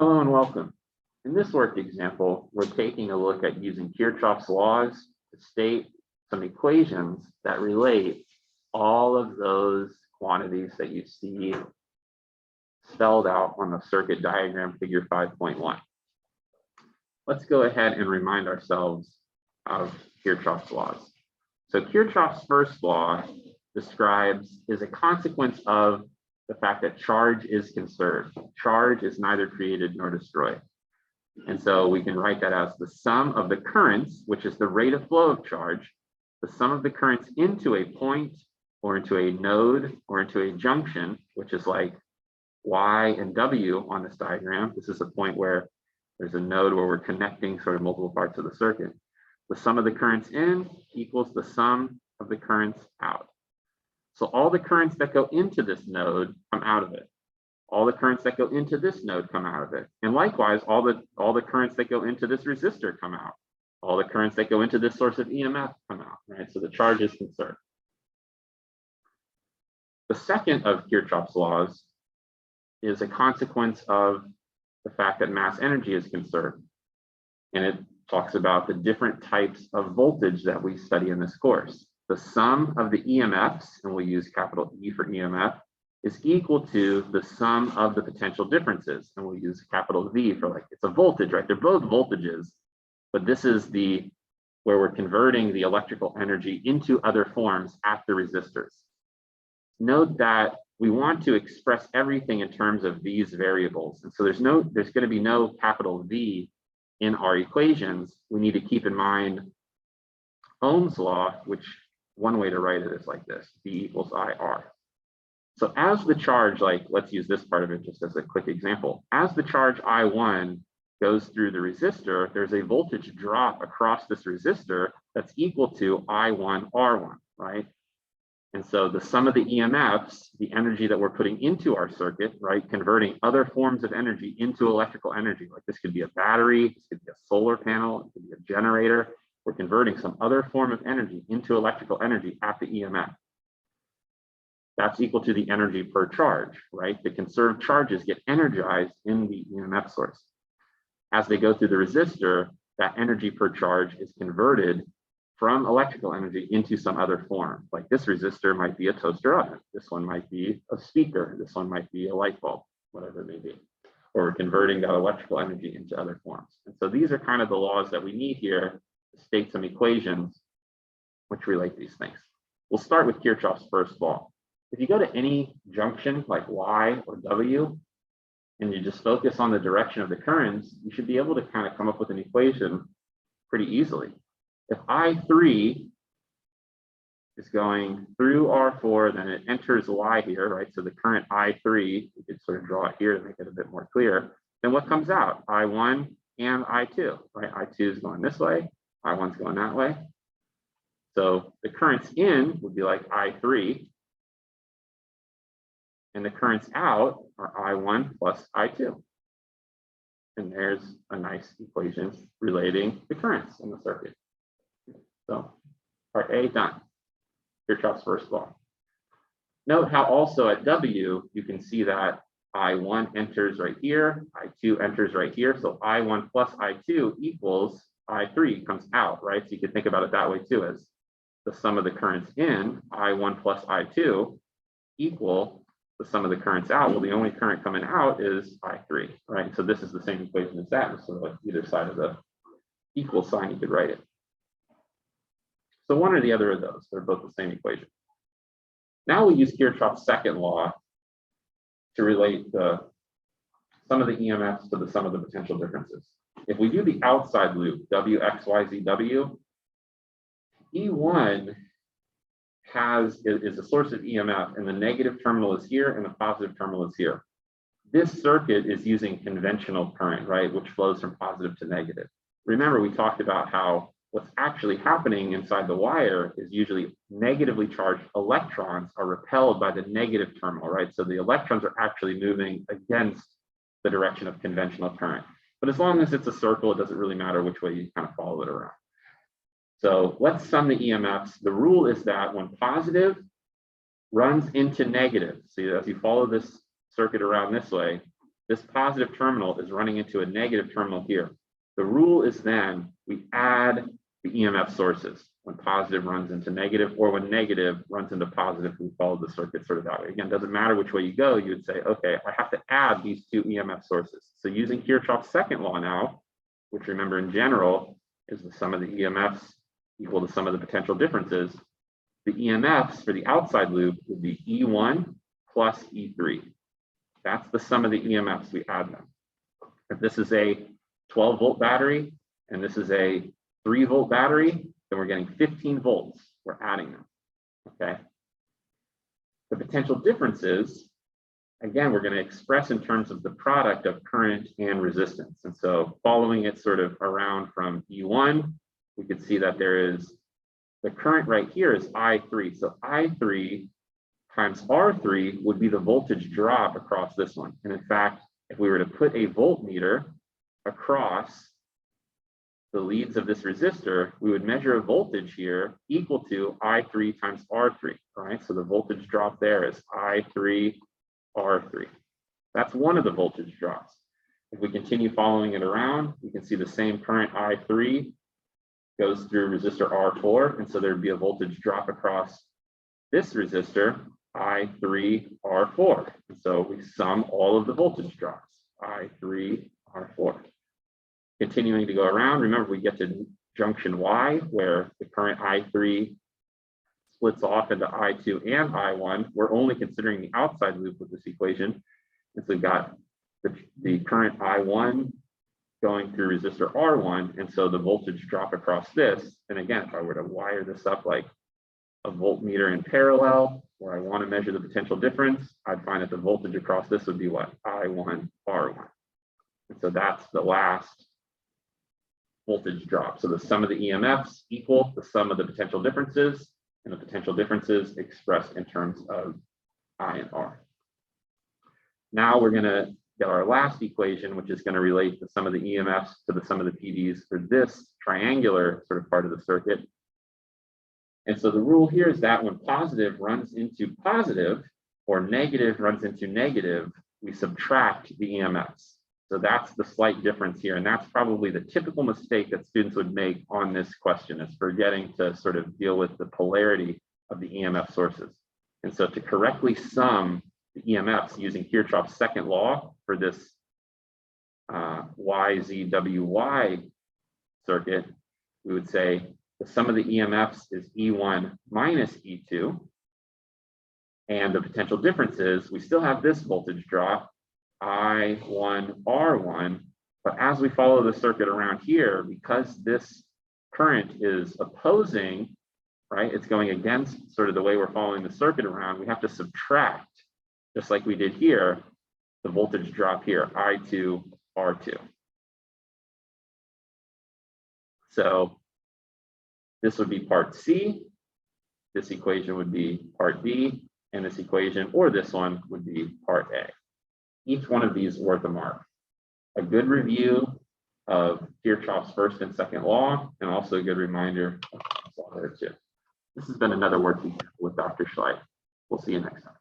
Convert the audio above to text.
Hello and welcome. In this work example, we're taking a look at using Kirchhoff's laws to state some equations that relate all of those quantities that you see spelled out on the circuit diagram figure 5.1. Let's go ahead and remind ourselves of Kirchhoff's laws. So Kirchhoff's first law is a consequence of the fact that charge is conserved. Charge is neither created nor destroyed. And so we can write that as the sum of the currents, which is the rate of flow of charge, the sum of the currents into a point or into a node or into a junction, which is like Y and W on this diagram. This is a point where there's a node where we're connecting sort of multiple parts of the circuit. The sum of the currents in equals the sum of the currents out. So all the currents that go into this node come out of it. All the currents that go into this node come out of it. And likewise, all the currents that go into this resistor come out. All the currents that go into this source of EMF come out, right? So the charge is conserved. The second of Kirchhoff's laws is a consequence of the fact that mass energy is conserved. And it talks about the different types of voltage that we study in this course. The sum of the EMFs, and we'll use capital E for EMF, is equal to the sum of the potential differences, and we'll use capital V for like, it's a voltage, right? They're both voltages, but this is where we're converting the electrical energy into other forms at the resistors. Note that we want to express everything in terms of these variables. And so there's going to be no capital V in our equations. We need to keep in mind Ohm's law, which one way to write it is like this, V equals IR. So as the charge, like let's use this part of it just as a quick example. As the charge I1 goes through the resistor, there's a voltage drop across this resistor that's equal to I1 R1, right? And so the sum of the EMFs, the energy that we're putting into our circuit, right, converting other forms of energy into electrical energy, like this could be a battery, this could be a solar panel, it could be a generator. We're converting some other form of energy into electrical energy at the EMF. That's equal to the energy per charge, right? The conserved charges get energized in the EMF source. As they go through the resistor, that energy per charge is converted from electrical energy into some other form. Like this resistor might be a toaster oven. This one might be a speaker. This one might be a light bulb, whatever it may be. Or we're converting that electrical energy into other forms. And so these are kind of the laws that we need here to state some equations which relate these things. We'll start with Kirchhoff's first law. If you go to any junction like Y or W, and you just focus on the direction of the currents, you should be able to kind of come up with an equation pretty easily. If I3 is going through R4, then it enters Y here, right? So the current I3, we could sort of draw it here to make it a bit more clear. Then what comes out? I1 and I2, right? I2 is going this way, I1 is going that way. So the currents in would be like I3, and the currents out are I1 plus I2. And there's a nice equation relating the currents in the circuit. So part A done. Kirchhoff's first law. Note how also at W, you can see that I1 enters right here, I2 enters right here. So I1 plus I2 equals I3 comes out, right? So you can think about it that way too, as the sum of the currents in, I1 plus I2 equal the sum of the currents out. Well, the only current coming out is I3, right? So this is the same equation as that. So like either side of the equal sign, you could write it. So one or the other of those, they're both the same equation. Now we use Kirchhoff's second law to relate the sum of the EMFs to the sum of the potential differences. If we do the outside loop, W, X, Y, Z, W, E1 is a source of EMF, and the negative terminal is here and the positive terminal is here. This circuit is using conventional current, right, which flows from positive to negative. Remember, we talked about how what's actually happening inside the wire is usually negatively charged electrons are repelled by the negative terminal, right? So the electrons are actually moving against the direction of conventional current. But as long as it's a circle, it doesn't really matter which way you kind of follow it around. So let's sum the EMFs. The rule is that when positive runs into negative, so as you follow this circuit around this way, this positive terminal is running into a negative terminal here. The rule is then we add the EMF sources when positive runs into negative, or when negative runs into positive. We follow the circuit sort of that way. Again, doesn't matter which way you go, you would say, okay, I have to add these two EMF sources. So using Kirchhoff's second law now, which remember in general is the sum of the EMFs equal to sum of the potential differences, the EMFs for the outside loop would be E1 plus E3. That's the sum of the EMFs, we add them. If this is a 12-volt battery and this is a 3-volt battery, then we're getting 15 volts. We're adding them, okay? The potential differences, again, we're going to express in terms of the product of current and resistance. And so following it sort of around from E1, we could see that there is the current right here is I3. So I3 times R3 would be the voltage drop across this one. And in fact, if we were to put a voltmeter across the leads of this resistor, we would measure a voltage here equal to I3 times R3, right? So the voltage drop there is I3 R3. That's one of the voltage drops. If we continue following it around, we can see the same current I3 goes through resistor R4, and so there'd be a voltage drop across this resistor, I3 R4. And so we sum all of the voltage drops, I3 R4. Continuing to go around, remember we get to junction Y, where the current I3 splits off into I2 and I1. We're only considering the outside loop with this equation. And so we've got the current I1 going through resistor R1, and so the voltage drop across this. And again, if I were to wire this up like a voltmeter in parallel, where I want to measure the potential difference, I'd find that the voltage across this would be what? I1 R1. And so that's the last voltage drop. So the sum of the EMFs equal the sum of the potential differences, and the potential differences expressed in terms of I and R. Now we're going to get our last equation, which is going to relate the sum of the EMFs to the sum of the PDs for this triangular sort of part of the circuit. And so the rule here is that when positive runs into positive or negative runs into negative, we subtract the EMFs. So that's the slight difference here. And that's probably the typical mistake that students would make on this question, is forgetting to sort of deal with the polarity of the EMF sources. And so to correctly sum the EMFs using Kirchhoff's second law for this YZWY circuit, we would say the sum of the EMFs is E1 minus E2. And the potential difference is we still have this voltage drop, I1 R1, but as we follow the circuit around here, because this current is opposing, right, it's going against sort of the way we're following the circuit around, we have to subtract, just like we did here, the voltage drop here, I2 R2. So this would be part C, this equation would be part B, and this equation, or this one, would be part A. Each one of these worth a mark. A good review of Kirchhoff's first and second law, and also a good reminder of law there too. This has been another working with Dr. Schleich. We'll see you next time.